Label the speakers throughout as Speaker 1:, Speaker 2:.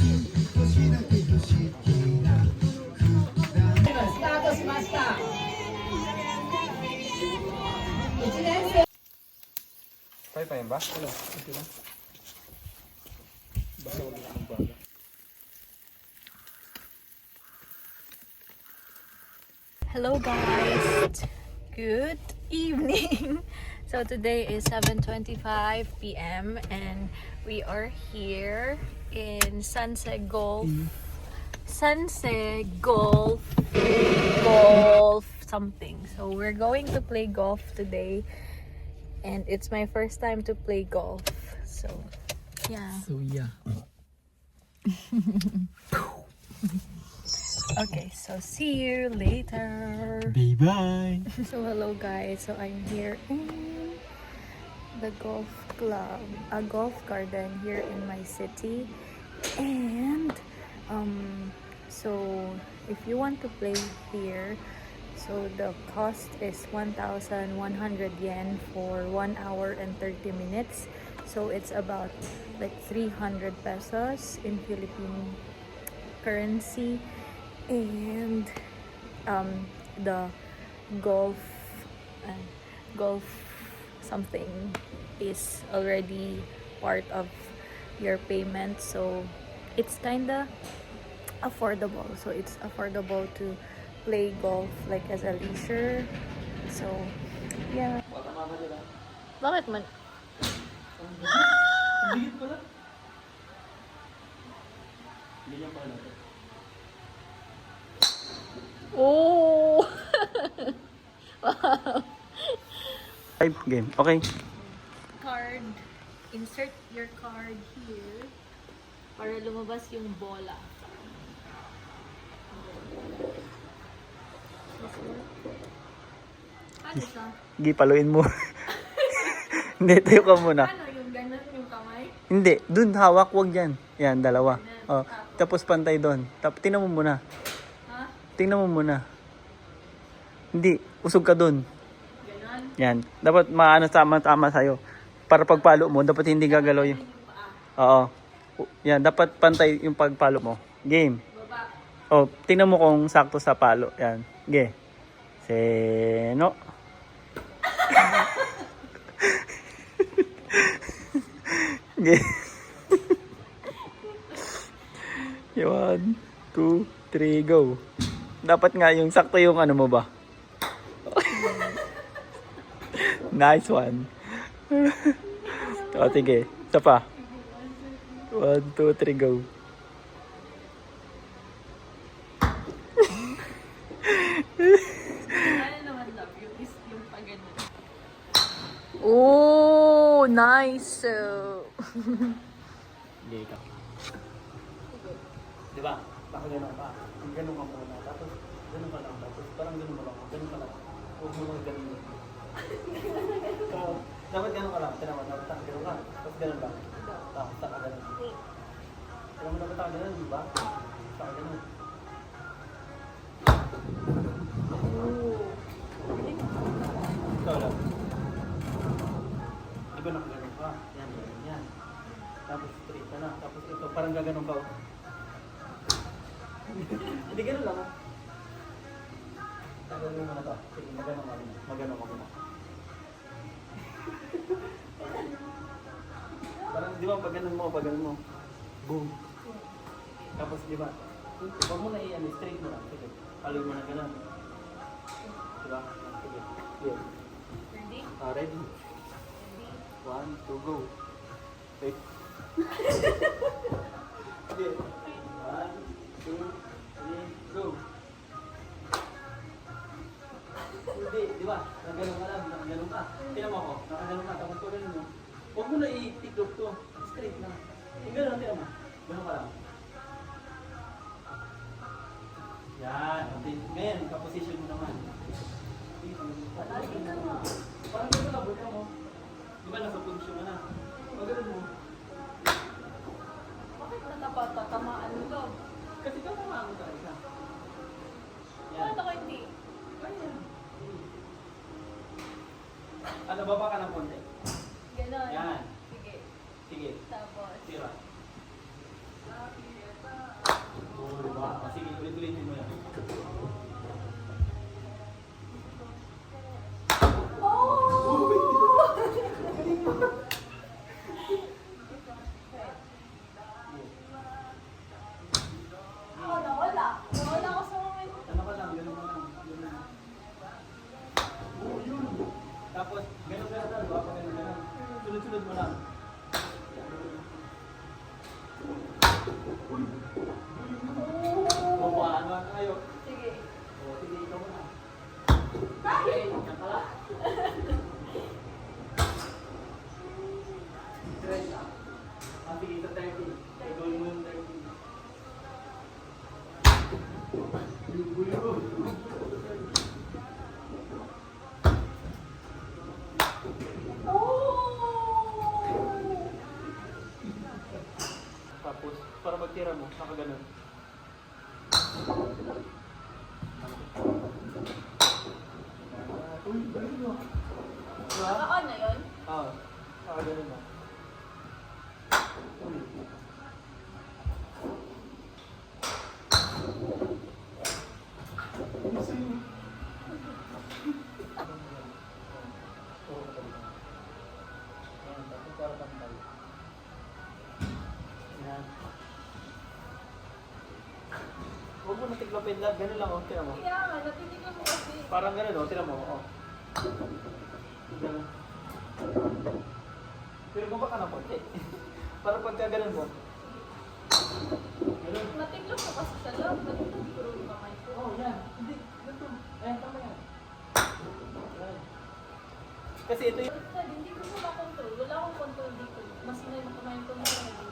Speaker 1: Tayo pa yun ba? Wala. Okay lang. Basta wala na magbaga.
Speaker 2: Hello guys, good evening. So today is 7:25 p.m. and we are here in Sunset Golf something. So we're going to play golf today and it's my first time to play golf. So yeah. Okay, so see you later.
Speaker 1: Bye-bye!
Speaker 2: So hello guys, so I'm here in the golf club, a golf garden here in my city, and so if you want to play here, so the cost is 1,100 yen for 1 hour and 30 minutes, so it's about like 300 pesos in Philippine currency. And the golf something is already part of your payment, so it's kinda affordable. So it's affordable to play golf like as a leisure. So yeah. Bakit man? Oh! Wow.
Speaker 1: Type game. Okay.
Speaker 2: Card. Insert your card here para lumabas yung bola. Ano siya?
Speaker 1: Sige, paluin mo. Hindi, tayo ka muna.
Speaker 2: Ano yung ganun yung kamay?
Speaker 1: Hindi, dun hawak, wag yan. Yan, dalawa. Oh, tapos pantay doon. Tingnan mo muna.
Speaker 2: Ha?
Speaker 1: Tingnan mo muna. Hindi, usog ka doon.
Speaker 2: Ganon?
Speaker 1: Yan. Dapat maano tama sa'yo. Para pagpalo mo, dapat hindi gagalaw yung... Oo. Yan, dapat pantay yung pagpalo mo. Game.
Speaker 2: Baba.
Speaker 1: Oh, tingnan mo kung sakto sa palo. Yan. Ge. Seno. Ge. 1, 2, 3, go. Dapat nga yung sakto yung ano mo ba? Nice one. O, sige. Isa pa. 1, 2, 3, go.
Speaker 2: Ano naman love you is yung pag-ganon. Oh, nice.
Speaker 1: Hindi ka. Diba? Baka gano'n pa. Ang gano'n ka muna. Tapos, gano'n ka lang. Tapos, parang gano'n mo lang. Gano'n ka lang. Huwag mo lang gano'n. So, dapat gano'n ka lang. Tinaman. Dapat gano'n ka. Tapos gano'n lang. Tapos, saka gano'n. Alam mo dapat gano'n, di ba? Saka gano'n. Ikaw lang. Di ba nakagano'n ka? Yan, yan, yan. Tapos, straight ka na. Tapos, ito, parang gaganon ka. Hindi gano'n lang. Tagalin mo na to. Sige, magano ka muna. Magano ka muna. Parang, di ba, pag ganun mo. Boom. Tapos, di ba, huwag mo na i-ano, straight mo lang. Sige, paloy mo na gano'n. Di ba? Sige. Yeah.
Speaker 2: Ready?
Speaker 1: Ready? 1, 2, go. Wait. Sige. 1, 2, 3, go. Hindi, di ba? Nakaganon ka lang, nakaganon ka. Tinan mo ako, nakaganon ka, tapos ko ganun mo. Huwag mo na i-tiklop to. Straight na. Yung ganun, tinan mo. Ganun ka lang. Yan. Ngayon, kaposisyon mo naman. Parang ganun ka, buta mo. Di ba nasa posisyon ka na? Pag ganun mo.
Speaker 2: Bakit natatamaan ko?
Speaker 1: Kasi tatamaan mo talaga. Yan.
Speaker 2: Bakit ako hindi?
Speaker 1: Ayan. Ano, baba ka ng konti?
Speaker 2: Ganon.
Speaker 1: Yan.
Speaker 2: Sige.
Speaker 1: Sige.
Speaker 2: Tapos.
Speaker 1: Tira. mo lang. Bubaan mo tayo.
Speaker 3: Sige.
Speaker 1: O, sige, ikaw muna.
Speaker 3: Ay!
Speaker 1: Okay, yan pala. Straight lang. Sige, sa 30. Ikaw mo yung 30. Tapos, para magtira mo, nakaganon. Uy, galing mo. Diba?
Speaker 3: Naka-on na yun?
Speaker 1: Oo. Nakaganon na. Uy. Ano sa'yo? Oo, talaga. Ayan, tapos para pantay. Ayan. Huwag mo natiklopin lang, ganun lang, tira mo.
Speaker 3: Kaya nga, natitigil mo kasi.
Speaker 1: Parang ganun, tira mo, Ganun. Pero bumaba ka ng konti. Parang pagka ganun mo. Ganun.
Speaker 3: Natiglop mo kasi sa loob. Natiglop ko rin kamay ko.
Speaker 1: Yan. Hindi, ganun. Ayan, tama yan. Yan. Kasi ito yung...
Speaker 3: Dad, hindi ko siya makontrol. Wala akong control dito. Mas kumain ko na siya dito.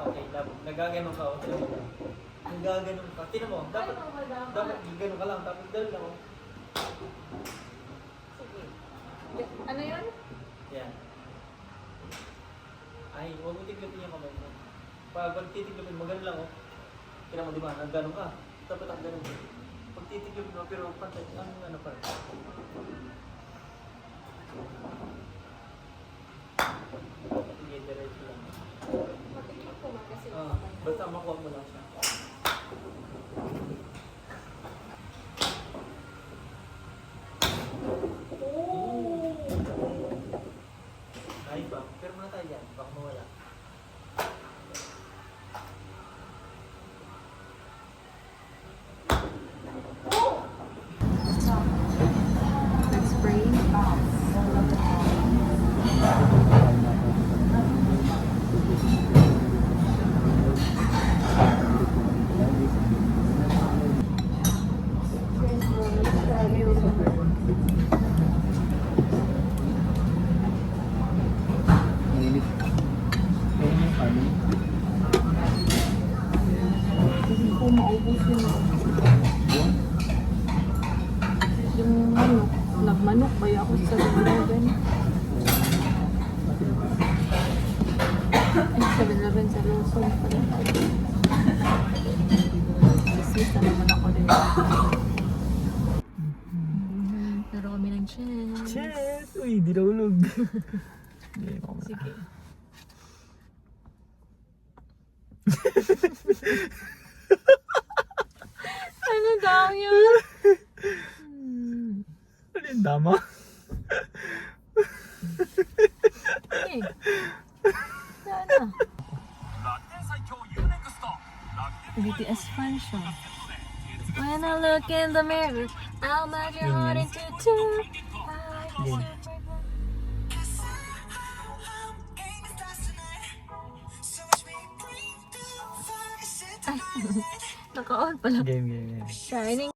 Speaker 1: Okay. Nagaganon ka, tinan mo. Nagaganon ka. Tinan mo, dapat gano'n ka lang. Tapos ganun lang,
Speaker 3: Sige. Ano yun?
Speaker 1: Yan. Ay, huwag mo tiglopin yung kamay mo. Pag titiglopin mo, ganun lang, Tinan mo, di ba? Nagganon ka. Dapat ang ganun. Pag titiglopin mo, pero pantay, ano pa rin. Sige, diretso lang.
Speaker 3: Natiglop ko man kasi.
Speaker 1: Basta makuha mo lang siya. Ay ba? Pero muna tayo yan. Baka mawala.
Speaker 2: Let's pray. Hindi ko maubos yung manok. Nagmanok ba ako sa Seven-Eleven? Ay, Seven-Eleven sa Lawson pala. Dismiss na naman ako din. Laro kami ng chess.
Speaker 1: Chess! Uy, di nahulog.
Speaker 2: Sige. Ano daw yun?
Speaker 1: Ano yung dama?
Speaker 2: Eh. Sana. BTS fan siya. When I look in the mirror, I'll match your heart into two. Ay, naka-on pala.
Speaker 1: Game.
Speaker 2: Shining